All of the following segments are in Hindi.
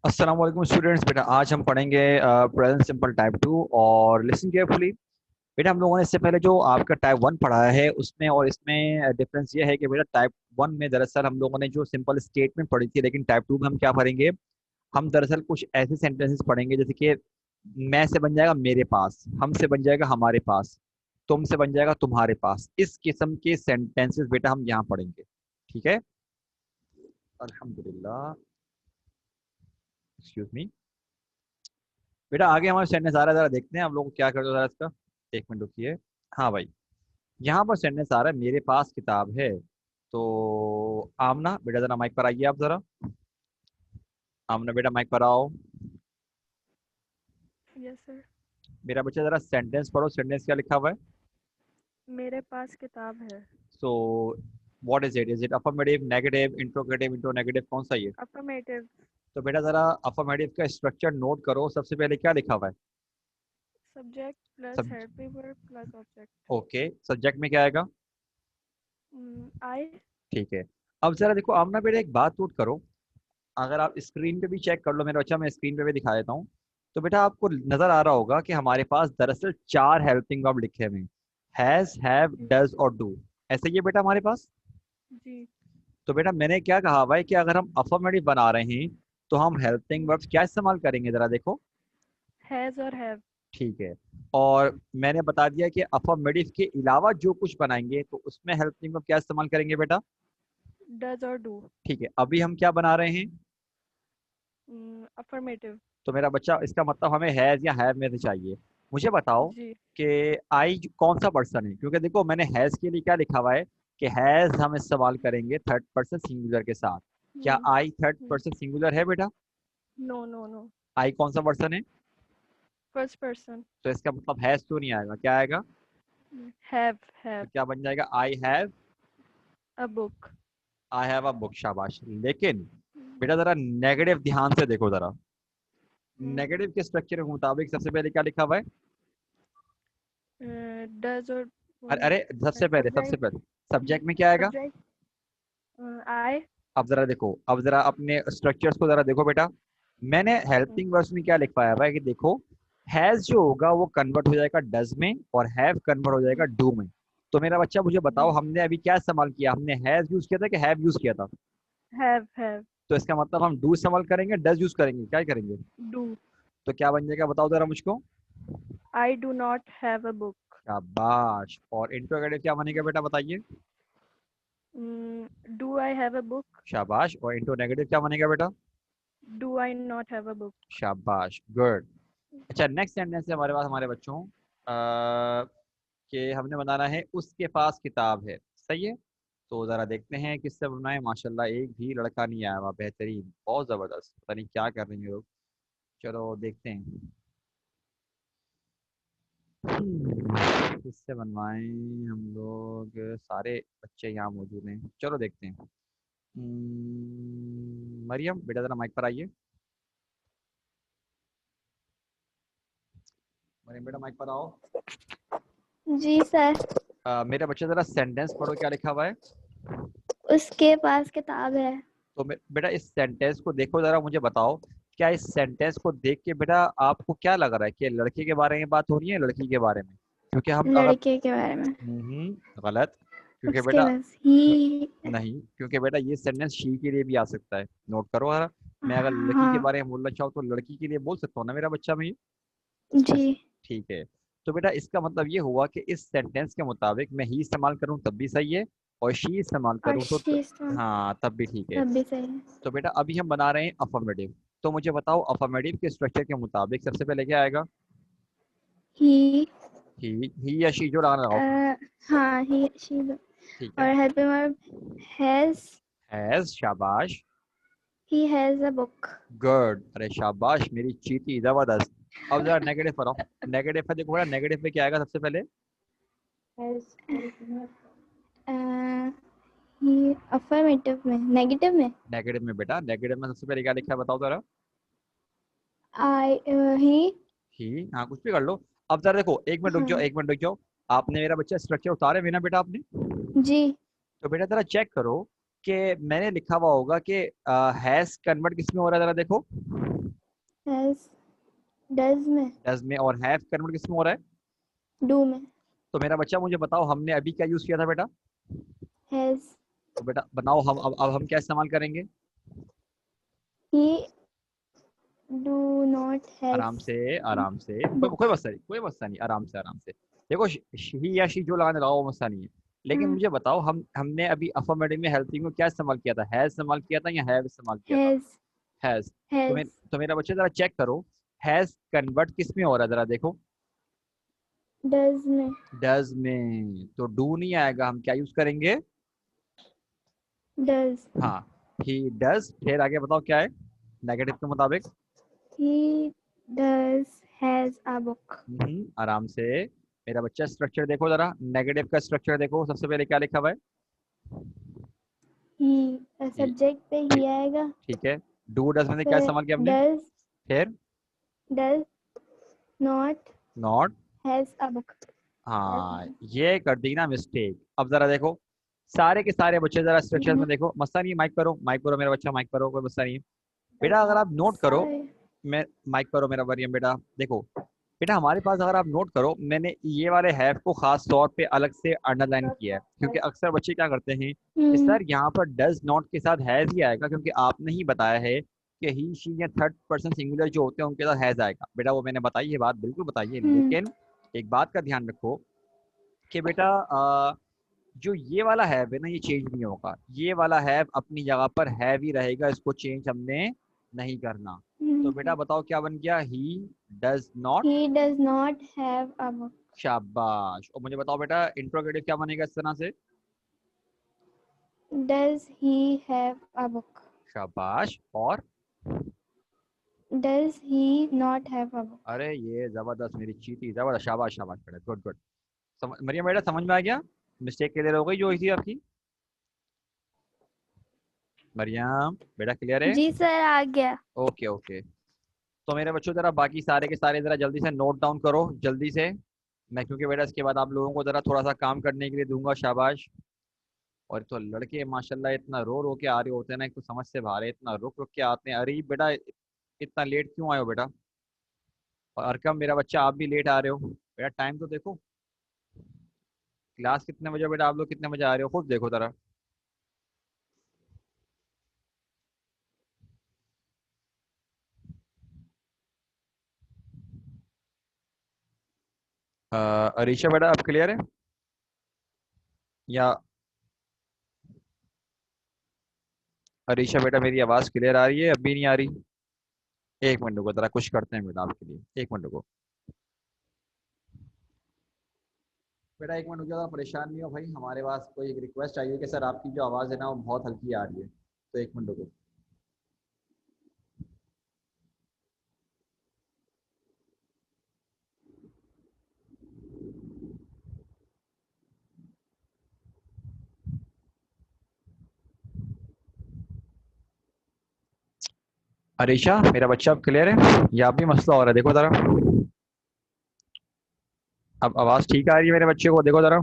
अस्सलाम वालेकुम स्टूडेंट्स। बेटा आज हम पढ़ेंगे प्रेजेंट सिंपल टाइप 2 और लिसन केयरफुली। बेटा हम लोगों ने इससे पहले जो आपका टाइप 1 पढ़ा है उसमें और इसमें डिफरेंस ये है कि बेटा टाइप 1 में दरअसल हम लोगों ने जो सिंपल स्टेटमेंट पढ़ी थी, लेकिन टाइप 2 में हम क्या पढ़ेंगे। हम दरअसल कुछ ऐसे सेंटेंसेस पढ़ेंगे जैसे कि मैं से बन जाएगा मेरे पास, हम से बन जाएगा हमारे पास, तुम से बन जाएगा तुम्हारे पास। इस किस्म के सेंटेंसेस बेटा हम यहाँ पढ़ेंगे। ठीक है, अल्हम्दुलिल्लाह। Excuse me. बेटा आगे हमारे सेंटेंस आ रहा है, जरा देखते हैं हम लोग क्या कर दो जरा इसका। एक मिनट रुकिए। हाँ भाई, यहाँ पर सेंटेंस आ रहा है मेरे पास किताब है। तो आमना बेटा जरा माइक पर आइए आप जरा। आमना बेटा माइक पर आओ। Yes sir. मेरा बच्चा जरा सेंटेंस पढ़ो, सेंटेंस क्या लिखा हुआ है। मेरे पास किताब है। So what is it affirmative, negative, interrogative, interronegative, कौन सा ये। अफर्मेटिव। तो बेटा जरा अफर्मेटिव का स्ट्रक्चर नोट करो। सबसे पहले क्या लिखा हुआ है। सब्जेक्ट प्लस सब helping verb plus object. Okay, subject में क्या आएगा। आई। ठीक है। अब जरा देखो आमना बेटा एक बात नोट करो। अगर आप स्क्रीन पे भी चेक कर लो मेरा बच्चा, मैं स्क्रीन पे भी दिखा देता हूँ। तो बेटा आपको नजर आ रहा होगा कि हमारे पास दरअसल चार हेल्पिंग वर्ब लिखे हुए हैं। हैज, हैव, जी। डज और डू। ऐसे ही है बेटा हमारे पास। जी। तो बेटा मैंने क्या कहा हुआ है कि अगर हम अफर्मेटिव बना रहे हैं तो हम हेल्पिंग वर्ब्स क्या इस्तेमाल करेंगे, जरा देखो। हैज और हैव। ठीक है। और मैंने बता दिया कि अफर्मेटिव के अलावा जो कुछ बनाएंगे तो उसमें हेल्पिंग वर्ब क्या इस्तेमाल करेंगे बेटा। डज और डू। ठीक है, अभी हम क्या बना रहे हैं। अफर्मेटिव। तो मेरा बच्चा इसका मतलब हमें हैज या हैव में से चाहिए। मुझे बताओ जी। कि आई कौन सा पर्सन है, क्योंकि देखो मैंने हैज के लिए क्या लिखा हुआ है कि हैज हम इस्तेमाल करेंगे थर्ड पर्सन सिंगुलर के साथ। क्या आई थर्ड पर्सन सिंगुलर है बेटा। No no no. आई कौन सा पर्सन है। First person. तो इसका मतलब हैज तो नहीं आएगा, क्या आएगा। हैव तो हैव क्या बन जाएगा, a book. I have a book. शाबाश। लेकिन बेटा जरा नेगेटिव ध्यान से देखो जरा। नेगेटिव के स्ट्रक्चर के मुताबिक सबसे पहले क्या लिखा हुआ है। डज और अरे सबसे सब्जेक्ट। पहले सब्जेक्ट में क्या आएगा। Subject I. अब जरा देखो, अब जरा अपने स्ट्रक्चर्स को जरा देखो बेटा। मैंने हेल्पिंग वर्ब्स में क्या लिखवाया हुआ है कि देखो हैज जो होगा वो कन्वर्ट हो जाएगा डज में और हैव कन्वर्ट हो जाएगा डू में। तो मेरा बच्चा मुझे बताओ हमने अभी क्या इस्तेमाल किया, हमने हैज यूज किया था कि हैव यूज किया था। हैव तो इसका मतलब हम डू इस्तेमाल करेंगे, डज यूज करेंगे, क्या करेंगे। डू। तो क्या बन जाएगा बताओ जरा मुझको। I do not have a book. शाबाश। और इंट्रोगेटिव क्या बनेगा बेटा बताइए। Do I have a book. शाबाश। और इंट्रो नेगेटिव क्या बनेगा बेटा। Do I not have a book. शाबाश, गुड। अच्छा नेक्स्ट सेंटेंस है हमारे पास हमारे बच्चों कि हमने बनाना है उसके पास किताब है। सही है। तो ज़रा देखते हैं किससे बनाए। माशाल्लाह एक भी लड़का नहीं आया हुआ, बेहतरीन, बहुत ज़बरदस्त। पता नहीं क्या कर रहे हैं ये लोग। चलो देखते हैं। किससे बनवाएं हम लोग। सारे बच्चे यहाँ मौजूद हैं, चलो देखते हैं। मरियम बेटा ज़रा माइक पर आइए। मरियम बेटा माइक पर आओ। जी सर। मेरे बच्चे ज़रा सेंटेंस पढ़ो क्या लिखा हुआ है। उसके पास किताब है। तो बेटा इस सेंटेंस को देखो जरा, मुझे बताओ क्या इस सेंटेंस को देख के बेटा आपको क्या लग रहा है कि लड़के के बारे में बात हो रही है लड़की के बारे में। क्योंकि हम अगर लड़के के बारे में। गलत। क्योंकि उसके बेटा पास ही। नहीं, क्योंकि बेटा ये सेंटेंस शी के लिए भी आ सकता है। नोट करो जरा। मैं अगर लड़की के हाँ। बारे में बोलना चाहूँ तो लड़की के लिए बोल सकता हूँ ना मेरा बच्चा मैं ये। जी। ठीक है। तो बेटा इसका मतलब ये हुआ कि इस सेंटेंस के मुताबिक मैं ही इस्तेमाल करूँ तब भी सही है और शी इस्तेमाल और करूँ तो शीश हाँ तब भी ठीक है। तब भी सही है। तो बेटा अभी हम बना रहे हैं अफर्मेटिव। तो मुझे बताओ अफर्मेटिव के स्ट्रक्चर के मुताबिक सबसे पहले क्या आएगा। ही। ही या शी जो लगाना लगाओ। हाँ ही शी। ठीक है। और हेल्पिंग वर्ब हैज। हैज। शाबाश। He has a book. Good. अरे शाबाश मेरी चीटी, जबरदस्त। अब जरा नेगेटिव पर आओ। नेगेटिव पे देखो बेटा, नेगेटिव पे क्या आएगा सबसे पहले। ही अफर्मेटिव में नेगेटिव में। नेगेटिव में बेटा, नेगेटिव में सबसे पहले क्या लिखा है बताओ जरा। आई ही। ही, हाँ कुछ भी कर लो। अब जरा देखो, एक मिनट रुक जाओ, हाँ। एक मिनट रुक जाओ। आपने मेरा बच्चा स्ट्रक्चर उतारे हुए ना बेटा आपने। जी। तो बेटा जरा चेक करो कि मैंने लिखा हुआ होगा कि हैज कन्वर्ट किस में हो रहा है, जरा देखो। हैज डज में, डज में, और हैव कन्वर्ट किस में हो रहा है? डू में, तो मेरा बच्चा मुझे बताओ हमने अभी क्या यूज किया था बेटा? हैज, तो बेटा बनाओ हम अब हम क्या इस्तेमाल करेंगे? ही डू नॉट आराम हैज से, आराम से, कोई बुक। कोई मसला नहीं, कोई मसला नहीं, आराम से, आराम से। देखो ही या शी जो लगाने लगाओ वो मसला नहीं है, लेकिन मुझे बताओ हमने अभी अफर्मेटिव में हेल्पिंग में क्या इस्तेमाल किया था? हैज इस्तेमाल किया था या हैव इस्तेमाल किया था? Has, has. हैज, तो मेरा बच्चा जरा चेक करो, हैज कन्वर्ट किस में हो रहा है, जरा देखो। डज में, डज में, तो डू नहीं आएगा, हम क्या यूज करेंगे? डज, हाँ, ही डज। फिर आगे बताओ क्या है नेगेटिव के मुताबिक? He does has a book. आराम से। मेरा बच्चा स्ट्रक्चर देखो जरा, नेगेटिव का स्ट्रक्चर देखो, सबसे पहले क्या लिखा हुआ है? ही सब्जेक्ट पे ही आएगा, ठीक है। डू डज में से क्या फिर इस्तेमाल किया हमने? डज, फिर does not not. Has a book. हाँ, ये कर दी ना मिस्टेक। अब जरा देखो, सारे के सारे बच्चे जरा स्ट्रक्चर में देखो, मसला नहीं, माइक करो, माइक करो मेरा बच्चा, माइक करो, कोई मसला नहीं है। बेटा अगर आप नोट करो, सारे, मैं माइक करो मेरा मरियम बेटा, देखो बेटा हमारे पास अगर आप नोट करो, मैंने ये वाले हैव को खास तौर पे अलग से अंडरलाइन किया है, क्योंकि अक्सर बच्चे क्या करते हैं कि सर यहाँ पर डज नॉट के साथ हैज ही आएगा, क्योंकि आपने ही बताया है कि ही शी या थर्ड पर्सन सिंगुलर जो होते हैं उनके साथ हैज आएगा। बेटा वो मैंने बताई है बात, बिल्कुल बताइए, लेकिन एक बात का ध्यान रखो कि बेटा जो ये वाला हैव है ना, ये चेंज नहीं होगा, ये वाला हैव अपनी जगह पर हैव ही रहेगा, इसको चेंज हमने नहीं करना। तो बेटा बताओ क्या बन गया? He does not. He does not have a book. शाबाश। और मुझे बताओ बेटा इंट्रोगेटिव क्या बनेगा इस तरह से? Does he have a book. शाबाश। और does he not have a book. अरे ये जबरदस्त, मेरी चीटी, जबरदस्त, शाबाश शाबाश बेटा, गुड गुड। मरियम बेटा समझ में आ गया? मिस्टेक क्लियर हो गई जो हुई थी आपकी? मरियम बेटा क्लियर है? जी सर, आ गया। Okay okay. तो मेरे बच्चों जरा बाकी सारे के सारे जरा जल्दी से नोट डाउन करो, जल्दी से। मैं क्योंकि बेटा इसके बाद आप लोगों को जरा थोड़ा सा काम करने के लिए दूंगा, शाबाश। और तो लड़के माशाल्लाह इतना रो रो के आ रहे होते हैं ना, एक तो समझ से बाहर है, इतना रुक रुक के आते हैं। अरे बेटा इतना लेट क्यों आए हो बेटा? और अरकम मेरा बच्चा आप भी लेट आ रहे हो बेटा, टाइम तो देखो। क्लास कितने बजे बेटा, आप लोग कितने बजे आ रहे हो खुद देखो जरा। अरीशा बेटा आप क्लियर है या? अरीशा बेटा मेरी आवाज़ क्लियर आ रही है, अभी नहीं आ रही? एक मिनट रुको जरा, कुछ करते हैं बेटा आपके लिए, एक मिनट रुको बेटा, एक मिनट रुको जरा, परेशान नहीं हो भाई, हमारे पास कोई एक रिक्वेस्ट आई है कि सर आपकी जो आवाज़ है ना वो बहुत हल्की आ रही है, तो एक मिनट रुको। अरीशा मेरा बच्चा अब क्लियर है या अब भी मसला हो रहा है? देखो जरा, अब आवाज़ ठीक आ रही है मेरे बच्चे को, देखो जरा।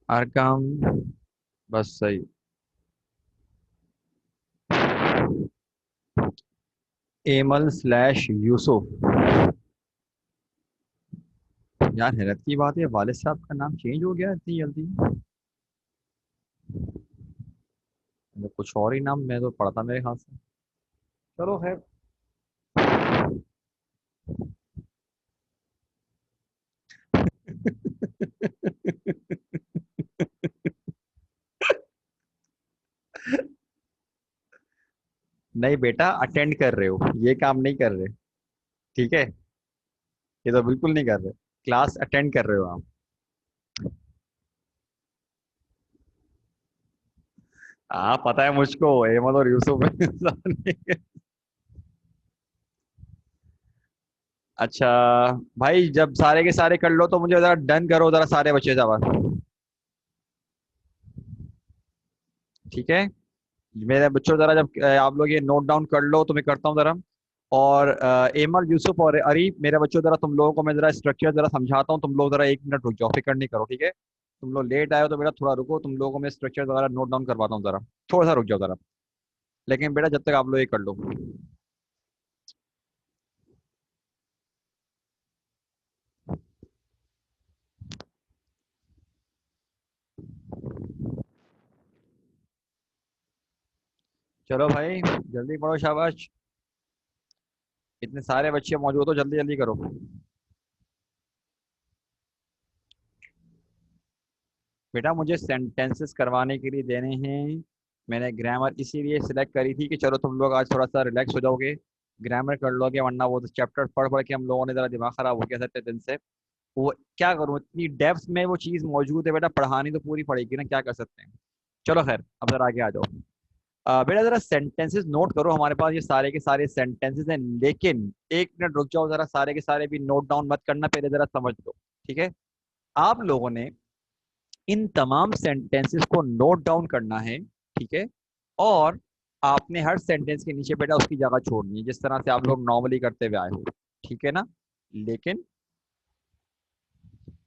अरकम, बस सही। Emil slash Yusuf. यार हैरत की बात है, वालिद साहब का नाम चेंज हो गया इतनी जल्दी? मतलब कुछ और ही नाम मैं तो पढ़ता मेरे ख्याल से। चलो है। नहीं बेटा, अटेंड कर रहे हो, ये काम नहीं कर रहे, ठीक है? ये तो बिल्कुल नहीं कर रहे, क्लास अटेंड कर रहे हो आप। हाँ पता है मुझको, अहमद और यूसुफ में। अच्छा भाई, जब सारे के सारे कर लो तो मुझे जरा डन करो जरा, सारे बच्चे जरा, ठीक है? मेरे बच्चों जरा जब आप लोग ये नोट डाउन कर लो तो मैं करता हूँ जरा। और एमर, यूसुफ और अरीब, मेरे बच्चों जरा तुम लोगों को मैं जरा स्ट्रक्चर जरा समझाता हूँ, तुम लोग जरा 1 मिनट रुक जाओ, फिक्र नहीं करो, ठीक है। तुम लोग लेट आए हो तो बेटा थोड़ा रुको, तुम लोगों को मैं स्ट्रक्चर वगैरह नोट डाउन करवाता हूँ, जरा थोड़ा सा रुक जाओ जरा। लेकिन बेटा जब तक आप लोग ये कर लो। चलो भाई जल्दी पढ़ो, शाबाश। इतने सारे बच्चे मौजूद हो, जल्दी जल्दी करो। बेटा मुझे सेंटेंसेस करवाने के लिए देने हैं। मैंने ग्रामर इसीलिए सिलेक्ट करी थी कि चलो तुम लोग आज थोड़ा सा रिलैक्स हो जाओगे, ग्रामर कर लोगे, वरना वो चैप्टर पढ़ पढ़ के हम लोगों ने जरा दिमाग खराब हो गया था इतने दिन से। वो क्या करूँ, इतनी डेप्थ में वो चीज़ मौजूद है बेटा, पढ़ानी तो पूरी पड़ेगी ना, क्या कर सकते हैं। चलो खैर, अब जरा आगे आ जाओ। बेटा जरा सेंटेंसेस नोट करो, हमारे पास ये सारे के सारे सेंटेंसेस हैं, लेकिन 1 मिनट रुक जाओ जरा, सारे के सारे भी नोट डाउन मत करना, पहले जरा समझ लो, ठीक है। आप लोगों ने इन तमाम सेंटेंसेस को नोट डाउन करना है, ठीक है। और आपने हर सेंटेंस के नीचे बेटा उसकी जगह छोड़नी है, जिस तरह से आप लोग नॉर्मली करते हुए आए हो, ठीक है ना। लेकिन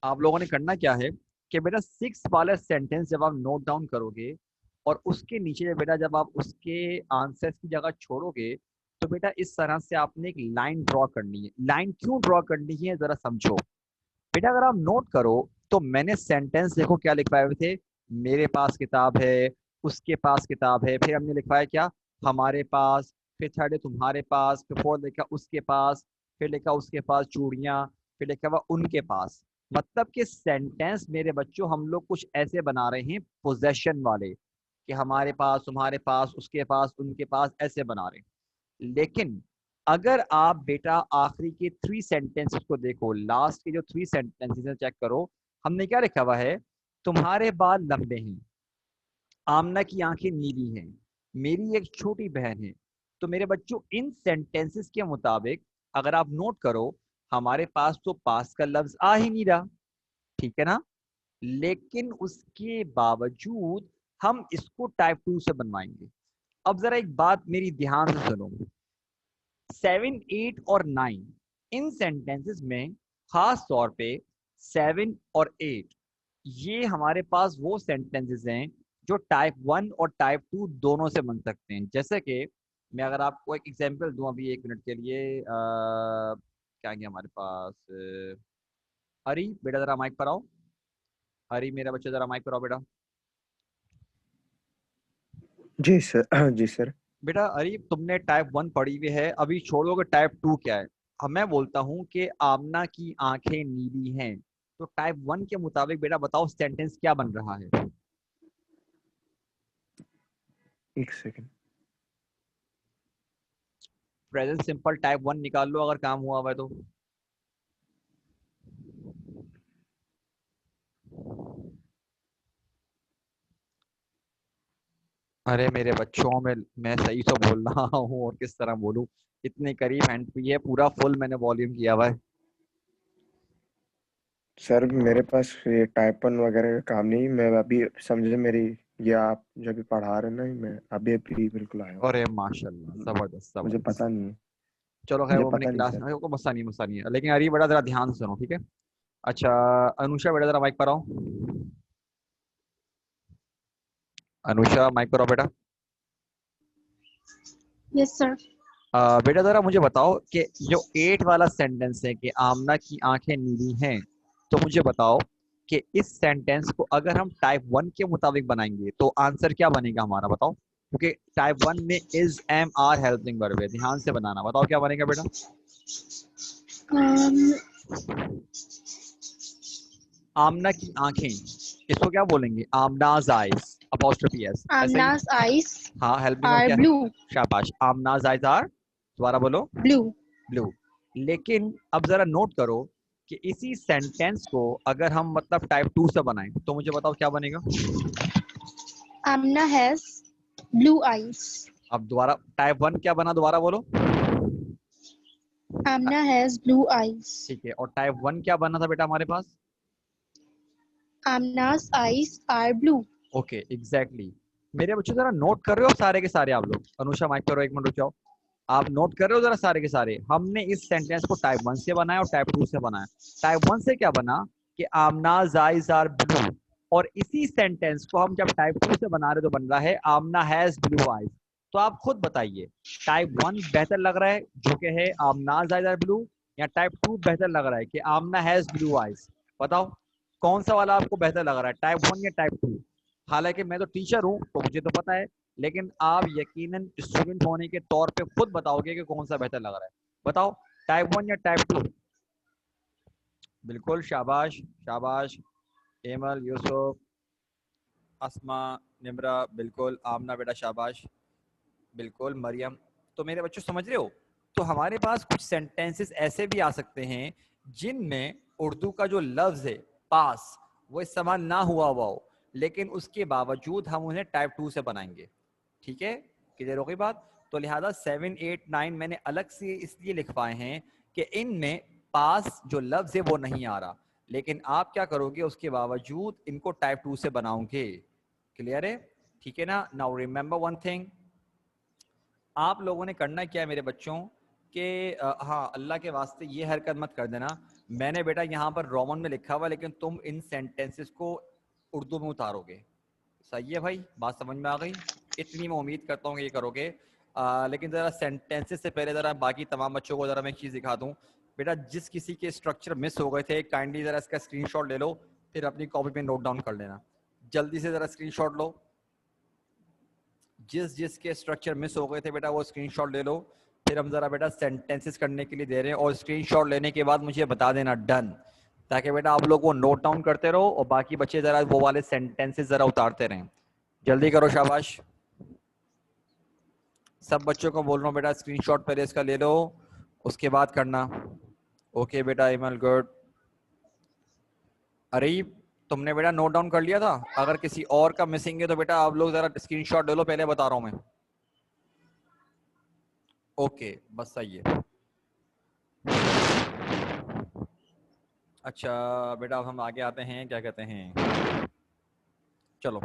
आप लोगों ने करना क्या है कि बेटा 6 वाला सेंटेंस जब आप नोट डाउन करोगे और उसके नीचे बेटा जब आप उसके आंसर्स की जगह छोड़ोगे, तो बेटा इस तरह से आपने एक लाइन ड्रॉ करनी है। लाइन क्यों ड्रॉ करनी है जरा समझो। बेटा अगर आप नोट करो तो मैंने सेंटेंस देखो क्या लिखवाए हुए थे, मेरे पास किताब है, उसके पास किताब है, फिर हमने लिखवाया क्या, हमारे पास, फिर थर्ड है तुम्हारे पास, फिर फोर्थ लिखा उसके पास, फिर लिखा उसके पास चूड़ियां, फिर लिखा हुआ उनके पास। मतलब कि सेंटेंस मेरे बच्चों हम लोग कुछ ऐसे बना रहे हैं पोजेशन वाले, कि हमारे पास, तुम्हारे पास, उसके पास, उनके पास, ऐसे बना रहे हैं। लेकिन अगर आप बेटा आखिरी के 3 सेंटेंसेस को देखो, लास्ट के जो 3 सेंटेंसेस चेक करो, हमने क्या लिखा हुआ है, तुम्हारे बाल लंबे हैं, आमना की आंखें नीली हैं, मेरी एक छोटी बहन है। तो मेरे बच्चों इन सेंटेंसेस के मुताबिक अगर आप नोट करो, हमारे पास तो पास का लफ्ज आ ही नहीं रहा, ठीक है ना। लेकिन उसके बावजूद हम इसको टाइप 2 से बनवाएंगे। अब जरा एक बात मेरी ध्यान से सुनो, 7, 8 और 9 इन सेंटेंसेस में खास तौर पे 7 और 8, ये हमारे पास वो सेंटेंसेस हैं जो टाइप 1 और टाइप 2 दोनों से बन सकते हैं। जैसे कि मैं अगर आपको एक एग्जांपल दूं अभी 1 मिनट के लिए, क्या है हमारे पास, हरी बेटा जरा माइक पर आओ, हरी मेरा बच्चा जरा माइक पर आओ बेटा। जी सर। जी सर। बेटा अरे तुमने टाइप 1 पढ़ी हुई है, अभी छोड़ोगे टाइप 2 क्या है। अब मैं बोलता हूँ कि आमना की आंखें नीली हैं, तो टाइप 1 के मुताबिक बेटा बताओ सेंटेंस क्या बन रहा है। एक सेकंड। प्रेजेंट सिंपल टाइप 1 निकाल लो अगर काम हुआ हुआ है तो। अरे मेरे बच्चों में मैं सही तो बोल रहा हूँ और किस तरह बोलूँ, इतने करीब हैंड फ्री है, पूरा फुल मैंने वॉल्यूम किया हुआ है। सर मेरे पास ये टाइप 1 वगैरह का काम नहीं, मैं अभी समझे मेरी, ये आप जो भी पढ़ा रहे हैं ना, मैं अभी अभी बिल्कुल आया हूँ। अरे माशाल्लाह, जबरदस्त मुझे जबरदस्त। पता नहीं है। चलो खैर मुझे वो अपनी पता नहीं क्लास सर। में को मसा नहीं है, लेकिन अरे बेटा जरा ध्यान से सुनो, ठीक है। अच्छा अनुषा बेटा जरा माइक पर आओ, अनुषा माइक पर आओ बेटा। Yes, sir. बेटा जरा मुझे बताओ कि जो 8 वाला सेंटेंस है कि आमना की आंखें नीली हैं, तो मुझे बताओ कि इस सेंटेंस को अगर हम टाइप 1 के मुताबिक बनाएंगे तो आंसर क्या बनेगा हमारा, बताओ। क्योंकि टाइप 1 में is, am, are helping verb है, ध्यान से बनाना, बताओ क्या बनेगा बेटा। Um, आमना की आंखें, इसको क्या बोलेंगे, आमनाज आइज, अपॉस्ट्रोफी एस, ऐसा ही। Amna's eyes हाँ हेल्पिंग वर्ब are क्या है, blue. शाबाश, आमनाज आइज आर, दोबारा बोलो, Blue. ब्लू। लेकिन अब जरा नोट करो कि इसी सेंटेंस को अगर हम मतलब टाइप 2 से बनाएं तो मुझे बताओ क्या बनेगा। Amna has blue eyes. अब दोबारा टाइप 1 क्या बना, दोबारा बोलो। Amna has blue eyes. ठीक है, और टाइप 1 क्या बना था बेटा हमारे पास। Amna's eyes are blue. Okay exactly. मेरे बच्चों जरा नोट कर रहे हो सारे के सारे आप लोग। अनुषा माइक पर 1 मिनट रुक जाओ। आप नोट कर रहे हो जरा सारे के सारे? हमने इस सेंटेंस को टाइप 1 से बनाया और टाइप 2 से बनाया। टाइप 1 से क्या बना कि आमनाज आइज आर ब्लू, और इसी सेंटेंस को हम जब टाइप 2 से बना रहे तो बन रहा है आमना हैज ब्लू आइज। तो आप खुद बताइए, टाइप 1 बेहतर लग रहा है जो कि है आमनाज आइज आर ब्लू, या टाइप 2 बेहतर लग रहा है कि आमना हैज ब्लू आइज? बताओ कौन सा वाला आपको बेहतर लग रहा है, टाइप 1 या टाइप 2? हालांकि मैं तो टीचर हूं तो मुझे तो पता है, लेकिन आप यकीनन स्टूडेंट होने के तौर पे खुद बताओगे कि कौन सा बेहतर लग रहा है। बताओ, टाइप 1 या टाइप 2? बिल्कुल, शाबाश शाबाश। एमल, यूसुफ, अस्मा, निमरा, बिल्कुल। आमना बेटा शाबाश, बिल्कुल। मरियम। तो मेरे बच्चों समझ रहे हो, तो हमारे पास कुछ सेंटेंसेस ऐसे भी आ सकते हैं जिनमें उर्दू का जो लफ्ज है पास वो इस्तेमाल ना हुआ हुआ हो, लेकिन उसके बावजूद हम उन्हें टाइप 2 से बनाएंगे। ठीक है, क्लियर हो गई बात? तो लिहाजा 7, 8, 9 मैंने अलग से इसलिए लिखवाए हैं कि इनमें पास जो लफ्ज है वो नहीं आ रहा, लेकिन आप क्या करोगे उसके बावजूद इनको टाइप 2 से बनाओगे। क्लियर है? ठीक है ना? नाउ रिमेंबर वन थिंग, आप लोगों ने करना क्या है मेरे बच्चों कि हाँ, अल्लाह के वास्ते ये हरकत मत कर देना। मैंने बेटा यहाँ पर रोमन में लिखा हुआ, लेकिन तुम इन सेंटेंसेस को उर्दू में उतारोगे। सही है भाई, बात समझ में आ गई? इतनी मैं उम्मीद करता हूँ कि ये करोगे। लेकिन ज़रा सेंटेंसेस से पहले ज़रा बाकी तमाम बच्चों को ज़रा मैं एक चीज़ दिखा दूँ। बेटा जिस किसी के स्ट्रक्चर मिस हो गए थे, काइंडली ज़रा इसका स्क्रीनशॉट ले लो, फिर अपनी कॉपी पे नोट डाउन कर लेना। जल्दी से ज़रा स्क्रीनशॉट लो। जिस जिसके स्ट्रक्चर मिस हो गए थे बेटा वो स्क्रीनशॉट ले लो। फिर हम जरा बेटा सेंटेंसेस करने के लिए दे रहे हैं, और स्क्रीनशॉट लेने के बाद मुझे बता देना डन, ताकि बेटा आप लोग वो नोट डाउन करते रहो और बाकी बच्चे जरा वो वाले सेंटेंसेस जरा उतारते रहें। जल्दी करो, शाबाश। सब बच्चों को बोल रहा हूँ बेटा स्क्रीनशॉट पहले इसका ले लो, उसके बाद करना। ओके बेटा इमल, गुड। अरे तुमने बेटा नोट डाउन कर लिया था? अगर किसी और का मिसिंग है तो बेटा आप लोग जरा स्क्रीनशॉट ले लो, पहले बता रहा हूँ मैं। ओके, बस सही है। अच्छा बेटा, अब हम आगे आते हैं, क्या कहते हैं, चलो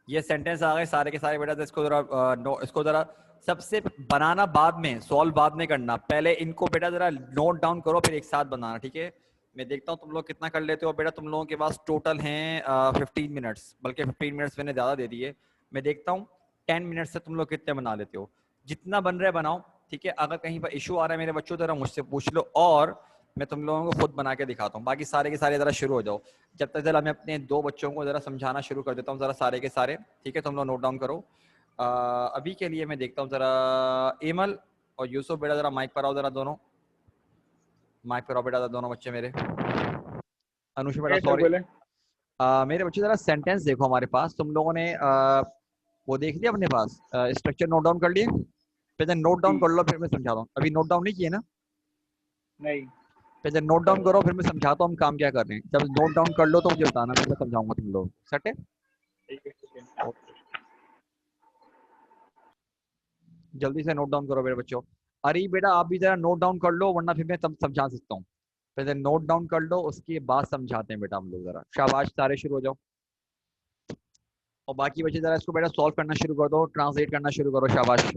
ये सेंटेंस आ गए सारे के सारे बेटा। तो इसको जरा इसको जरा सबसे बनाना बाद में, सॉल्व बाद में करना, पहले इनको बेटा जरा नोट डाउन करो फिर एक साथ बनाना। ठीक है? मैं देखता हूँ तुम लोग कितना कर लेते हो। बेटा तुम लोगों के पास टोटल हैं 15 मिनट्स, बल्कि 15 मिनट्स मैंने ज़्यादा दे दिए। मैं देखता हूँ 10 मिनट्स से तुम लोग कितने बना लेते हो। जितना बन रहा है बनाओ। ठीक है? अगर कहीं पर इशू आ रहा है मेरे बच्चों, जरा मुझसे पूछ लो और मैं तुम लोगों को खुद बना के दिखाता हूँ। बाकी सारे के सारे जरा शुरू हो जाओ। जब तक जरा मैं अपने दो बच्चों को जरा समझाना शुरू कर देता हूँ, जरा सारे के सारे। ठीक है? तुम लोग नोट डाउन करो। अभी के लिए मैं देखता हूँ जरा एमल और यूसुफ बेटा जरा माइक पर आओ, जरा दोनों माइक पर आओ बेटा, दोनों बच्चे मेरे। अनुषा बेटा सर सॉरी। बोले। मेरे बच्चे जरा सेंटेंस देखो हमारे पास। तुम लोगों ने वो देख लिया अपने पास, स्ट्रक्चर नोट डाउन कर लिए? पहले नोट डाउन जी कर लो फिर मैं समझाता हूँ। अभी नोट डाउन नहीं किए ना? नहीं। पहले नोट डाउन करो फिर मैं समझाता हूँ हम काम क्या कर रहे हैं। जब नोट डाउन कर लो तो मुझे बताना, फिर मैं समझाऊंगा तुम लोग। सेट है? ठीक है, ठीक है। जल्दी से नोट डाउन करो मेरे बच्चों। अरे बेटा आप भी जरा नोट डाउन कर लो, वरना फिर मैं तब समझा सकता हूँ। पहले नोट डाउन कर लो, उसके बाद समझाते हैं बेटा हम लोग। जरा शाबाश, सारे शुरू हो जाओ। और बाकी बच्चे जरा इसको बेटा सॉल्व करना शुरू कर दो, ट्रांसलेट करना शुरू करो। शाबाश।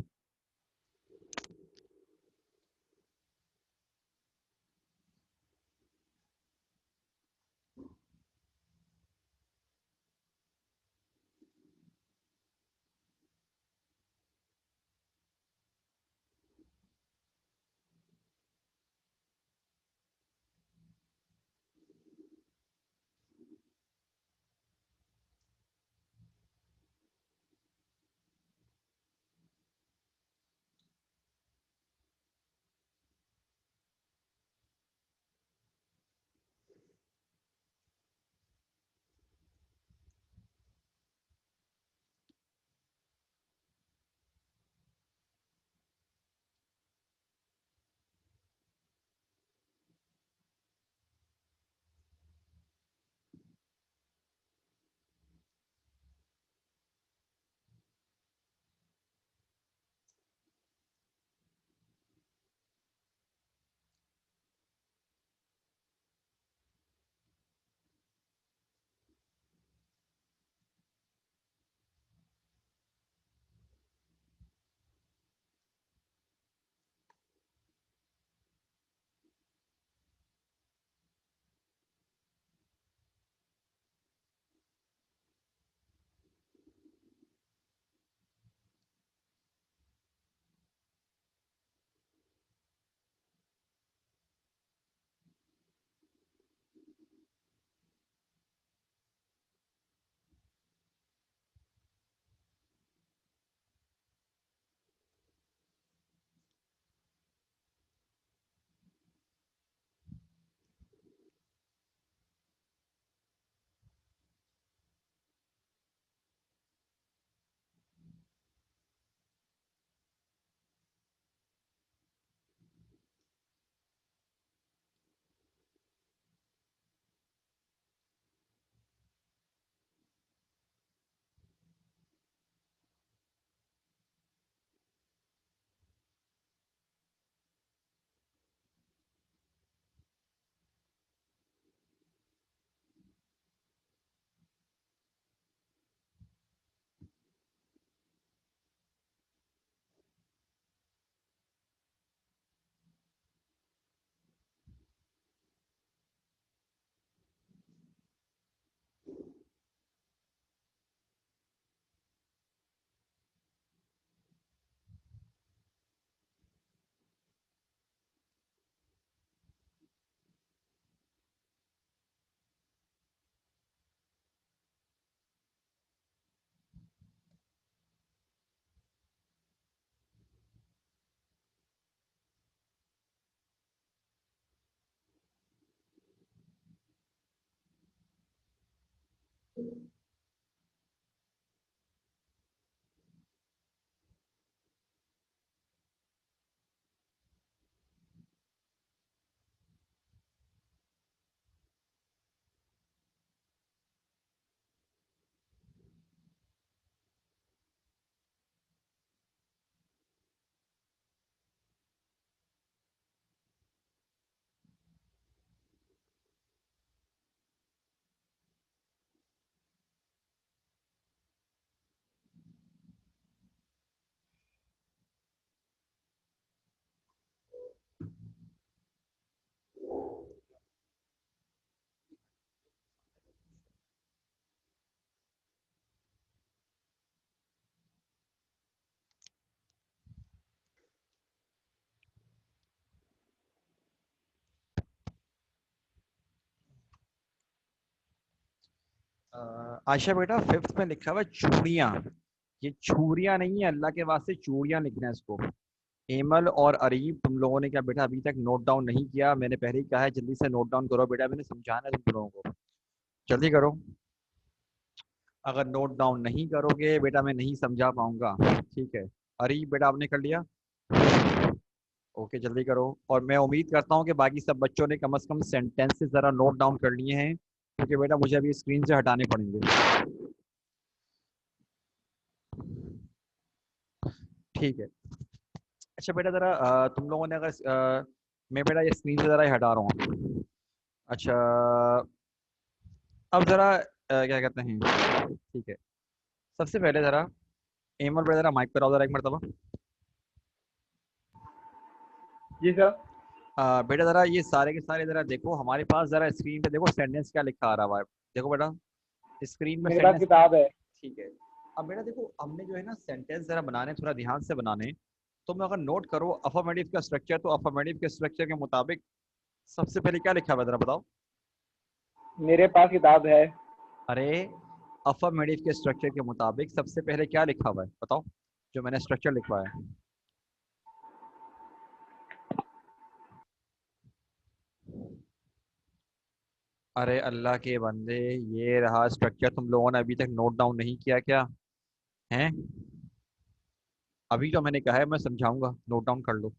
आशा बेटा फिफ्थ में लिखा हुआ है चूड़ियाँ। ये छुरियाँ नहीं है, अल्लाह के वास्ते चूड़ियाँ लिखना है इसको। एमल और अरीब, तुम लोगों ने क्या बेटा अभी तक नोट डाउन नहीं किया? मैंने पहले ही कहा है जल्दी से नोट डाउन करो बेटा, मैंने समझाना है तुम लोगों को, जल्दी करो। अगर नोट डाउन नहीं करोगे बेटा मैं नहीं समझा पाऊंगा, ठीक है? अरीब बेटा आपने कर लिया? ओके जल्दी करो। और मैं उम्मीद करता हूँ कि बाकी सब बच्चों ने कम से कम सेंटेंसेस ज़रा नोट डाउन कर लिए हैं, क्योंकि बेटा मुझे अभी स्क्रीन से हटाने पड़ेंगे। ठीक है। अच्छा बेटा ज़रा तुम लोगों ने अगर मैं बेटा ये स्क्रीन से ज़रा ही हटा रहा हूँ। अच्छा अब ज़रा क्या कहते हैं, ठीक है, सबसे पहले ज़रा एमल बेटा ज़रा माइक पर आओ ज़रा एक मरतबा। जी सर। बेटा ज़रा ये सारे के सारे ज़रा देखो हमारे पास, ज़रा स्क्रीन पे देखो सेंटेंस क्या लिखा आ रहा है। देखो बेटा स्क्रीन में मेरे पास सेंटेंस, किताब है। ठीक है। अब बेटा देखो हमने जो है ना सेंटेंस ज़रा बनाने थोड़ा ध्यान से बनाने, तो मैं अगर नोट करो अफर्मेटिव का स्ट्रक्चर, तो अफर्मेटिव के स्ट्रक्चर के मुताबिक सबसे पहले क्या लिखा हुआ है ज़रा बताओ। मेरे पास किताब है। अरे अफर्मेटिव के स्ट्रक्चर के मुताबिक सबसे पहले क्या लिखा हुआ है बताओ, जो मैंने स्ट्रक्चर लिखवाया है। अरे अल्लाह के बंदे, ये रहा स्ट्रक्चर, तुम लोगों ने अभी तक नोट डाउन नहीं किया क्या? हैं? अभी तो मैंने कहा है मैं समझाऊंगा, नोट डाउन कर लो।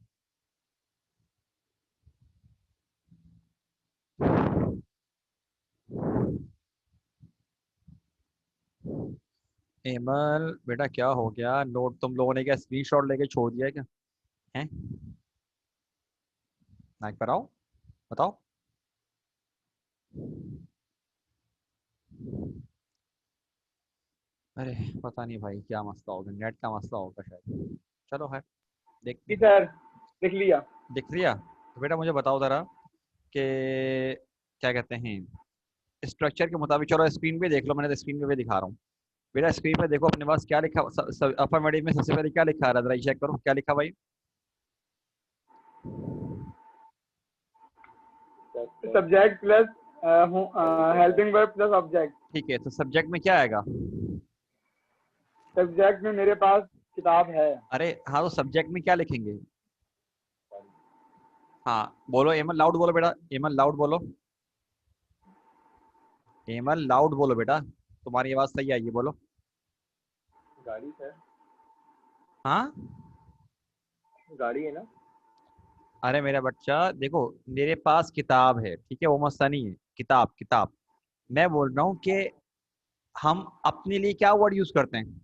एमल बेटा क्या हो गया, नोट तुम लोगों ने क्या स्क्रीनशॉट लेके छोड़ दिया है क्या? हैं? माइक पर आओ, बताओ। अरे पता नहीं भाई क्या मसला होगा, नेट का मसला होगा शायद। चलो है, देखते जी हैं। सर, लिख लिया। दिख लिया? तो बेटा मुझे बताओ ज़रा कि क्या कहते हैं स्ट्रक्चर के मुताबिक, चलो स्क्रीन पे देख लो, मैंने तो स्क्रीन पे भी दिखा रहा हूँ। बेटा स्क्रीन पे देखो अपने पास क्या लिखा, अफर्मेटिव में सबसे पहले क्या लिखा आ रहा है, जरा चेक करो क्या लिखा भाई। Subject plus helping verb plus object. ठीक है, तो सब्जेक्ट में क्या आएगा? सब्जेक्ट में मेरे पास किताब है। अरे हाँ, तो सब्जेक्ट में क्या लिखेंगे? हाँ बोलो एमल, लाउड बोलो बेटा, एमल लाउड बोलो, एमल लाउड बोलो बेटा, तुम्हारी आवाज़ सही आई है, बोलो। गाड़ी सर, हाँ गाड़ी है ना। अरे मेरा बच्चा देखो, मेरे पास किताब है, ठीक है, वो मसला नहीं है, किताब किताब। मैं बोल रहा हूँ कि हम अपने लिए क्या वर्ड यूज करते हैं?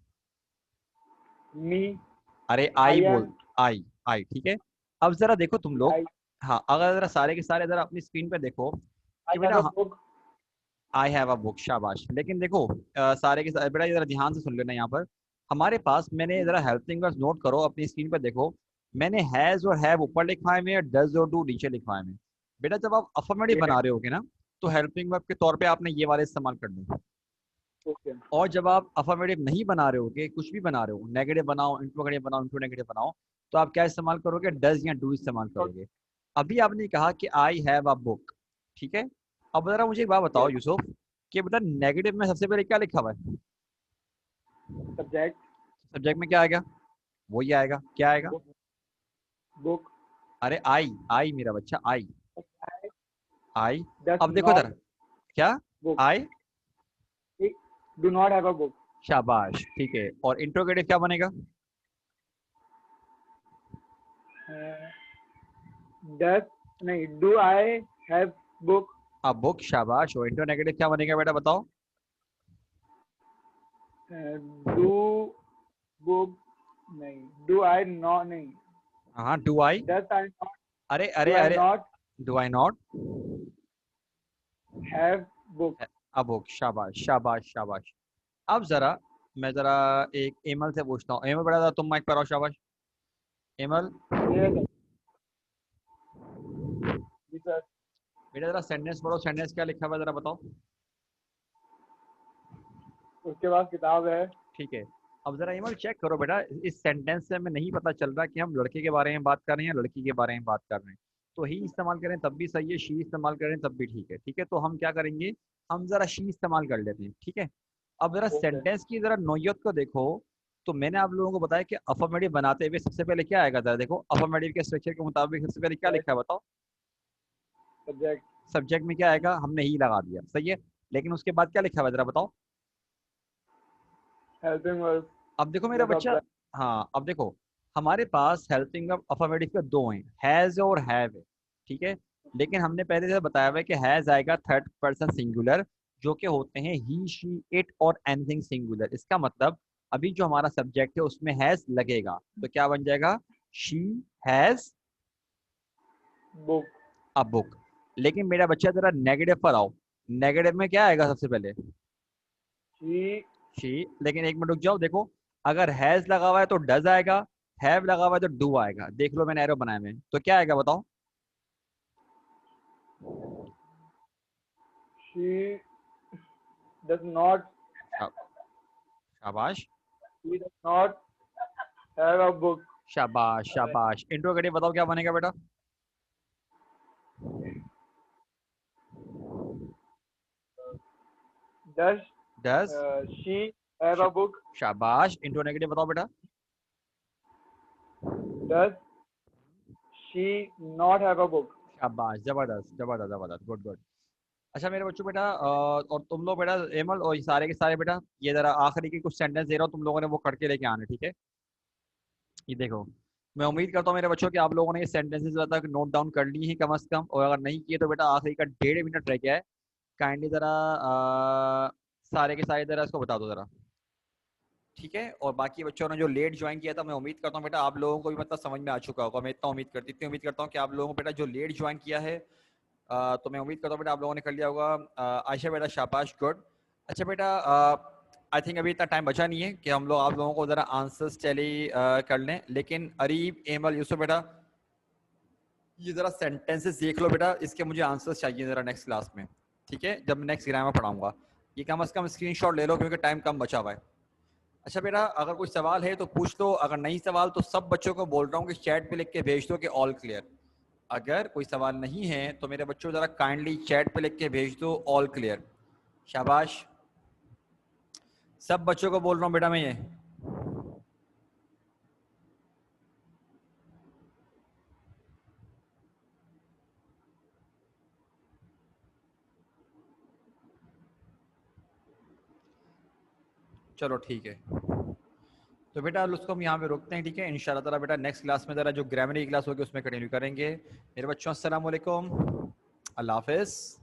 मी। अरे आई आई बोल, एम। आई आई, ठीक है। अब जरा देखो तुम लोग, आई हाँ अगर जरा सारे के सारे जरा अपनी स्क्रीन पे देखो आई कि हैव अ बेटा book. I have a book, शाबाश। लेकिन देखो सारे के सारे बेटा ये जरा ध्यान से सुन लेना यहाँ पर, हमारे पास मैंने जरा हेल्पिंग वर्ब्स नोट करो अपनी स्क्रीन पे देखो, मैंने हैज और हैव ऊपर लिखवाए में, डज और डू नीचे लिखवाए में। बेटा जब आप अफर्मेटिव ये है। बना रहे होगे ना, तो हेल्पिंग वर्ब के तौर पे आपने ये वाले इस्तेमाल करने। ओके। और जब आप अफर्मेटिव नहीं बना रहे होगे, कुछ भी बना रहे हो, नेगेटिव बनाओ, इंटू नेगेटिव बनाओ, इंटू नेगेटिव बनाओ, तो आप क्या इस्तेमाल करोगे? डज या डू इस्तेमाल करोगे। अभी आपने कहा कि आई हैव अ बुक, ठीक है। अब जरा मुझे एक बात बताओ यूसुफ, कि बेटा नेगेटिव में सबसे पहले क्या लिखा हुआ है? सब्जेक्ट। सब्जेक्ट में क्या आएगा? वही आएगा, क्या आएगा? बुक। बुक। अरे आई, आई मेरा बच्चा, आई आई। डज अब देखो नॉट इधर, क्या? Book. I Do not have a book. शाबाश, ठीक है। और इंट्रोगेटिव क्या बनेगा? Does नहीं. Do I have book? अब बुक, शाबाश। और इंट्रोनेगेटिव क्या बनेगा बेटा, बताओ? Do book नहीं. Do I not नहीं. हाँ, do I. Does I not? अरे Do अरे I अरे, not do I not have book? अब बुक, शाबाश शाबाश शाबाश। अब जरा मैं जरा एक एमल से पूछता हूँ। एमल बेटा तुम माइक पर आओ, शाबाश। Emil Yes, sir. जी सर. बेटा जरा सेंटेंस पढ़ो। सेंटेंस क्या लिखा हुआ है जरा बताओ। उसके बाद किताब है. ठीक है। अब जरा एमल चेक करो बेटा, इस सेंटेंस से हमें नहीं पता चल रहा कि हम लड़के के बारे में बात कर रहे हैं या लड़की के बारे में बात कर रहे हैं। तो ही इस्तेमाल करें तब भी सही है, शी इस्तेमाल करें तब भी ठीक है। ठीक है, तो हम क्या करेंगे, हम जरा शी इस्तेमाल कर लेते हैं। ठीक है। अब जरा Okay. सेंटेंस की जरा नोयत को देखो। तो मैंने आप लोगों को बताया कि अफर्मेटिव बनाते हुए सबसे पहले क्या आएगा, जरा देखो अफर्मेटिव के स्ट्रक्चर के मुताबिक सबसे पहले क्या लिखा है बताओ। सब्जेक्ट. सब्जेक्ट में क्या आएगा, हमने ही लगा दिया, सही है। लेकिन उसके बाद क्या लिखा हुआ है जरा बताओ। Helping verb. अब देखो मेरा बच्चा, हाँ अब देखो हमारे पास हेल्पिंग वर्ब अफर्मेटिव के दो हैं, हैज और हैव है। ठीक है। लेकिन हमने पहले से बताया हुआ है कि हैज आएगा थर्ड पर्सन सिंगुलर, जो कि होते हैं ही, शी, इट और एनीथिंग सिंगुलर। इसका मतलब अभी जो हमारा सब्जेक्ट है उसमें हैज लगेगा, तो क्या बन जाएगा, she has book. A book. लेकिन मेरा बच्चा जरा नेगेटिव पर आओ। नेगेटिव में क्या आएगा सबसे पहले, शी. शी। लेकिन एक मिनट रुक जाओ, देखो अगर हैज लगा हुआ है तो डज आएगा, हैव लगा हुआ है तो डू आएगा। देख लो मैंने एरो बनाया में, तो क्या आएगा बताओ। She does not. शाबाश She does not have a book. शाबाश शाबाश। इंट्रोगेटिव बताओ क्या बनेगा बेटा। Does does, she have a book? शाबाश। इंट्रोनेगेटिव बताओ बेटा। Does she not have a book? शाबाश, जबरदस्त जबरदस्त जबरदस्त, गुड गुड। अच्छा मेरे बच्चों बेटा, और तुम लोग बेटा एमल और ये सारे के सारे बेटा, ये जरा आखिरी के कुछ सेंटेंस दे रहा हूँ, तुम लोगों ने वो करके लेके आना, ठीक है। ये देखो, मैं उम्मीद करता हूँ मेरे बच्चों कि आप लोगों ने ये सेंटेंसेस तक नोट डाउन कर ली है कम से कम, और अगर नहीं किए तो बेटा आखिरी का 1.5 मिनट रह गया है। काइंडली जरा सारे के सारे जरा इसको बता दो जरा, ठीक है। और बाकी बच्चों ने जो लेट ज्वाइन किया था, मैं उम्मीद करता हूँ बेटा आप लोगों को भी मतलब समझ में आ चुका होगा। मैं इतनी उम्मीद करता हूँ कि आप लोगों को बेटा जो लेट ज्वाइन किया है, तो मैं उम्मीद करता हूँ बेटा आप लोगों ने कर लिया होगा। आयशा बेटा शाबाश, गुड। अच्छा बेटा, आई थिंक अभी इतना टाइम बचा नहीं है कि हम लोग आप लोगों को ज़रा आंसर्स टैली कर लें। लेकिन अरीब, एमल, यूसुफ बेटा ये ज़रा सेंटेंसेस देख लो बेटा, इसके मुझे आंसर्स चाहिए ज़रा नेक्स्ट क्लास में, ठीक है, जब नेक्स्ट ग्रामर पढ़ाऊंगा। ये कम से कम स्क्रीनशॉट ले लो क्योंकि टाइम कम बचा हुआ है। अच्छा बेटा, अगर कोई सवाल है तो पूछ लो, अगर नहीं सवाल तो सब बच्चों को बोल रहा हूँ कि चैट पे लिख के भेज दो कि ऑल क्लियर। अगर कोई सवाल नहीं है तो मेरे बच्चों ज़रा काइंडली चैट पे लिख के भेज दो ऑल क्लियर। शाबाश, सब बच्चों को बोल रहा हूँ बेटा मैं ये। चलो ठीक है, तो बेटा उसको हम यहाँ पे रोकते हैं, ठीक है। इंशाल्लाह ताला बेटा नेक्स्ट क्लास में ज़रा जो ग्रामर की क्लास होगी उसमें कंटिन्यू करेंगे। मेरे बच्चों अस्सलाम वालेकुम, अल्लाह हाफिज़।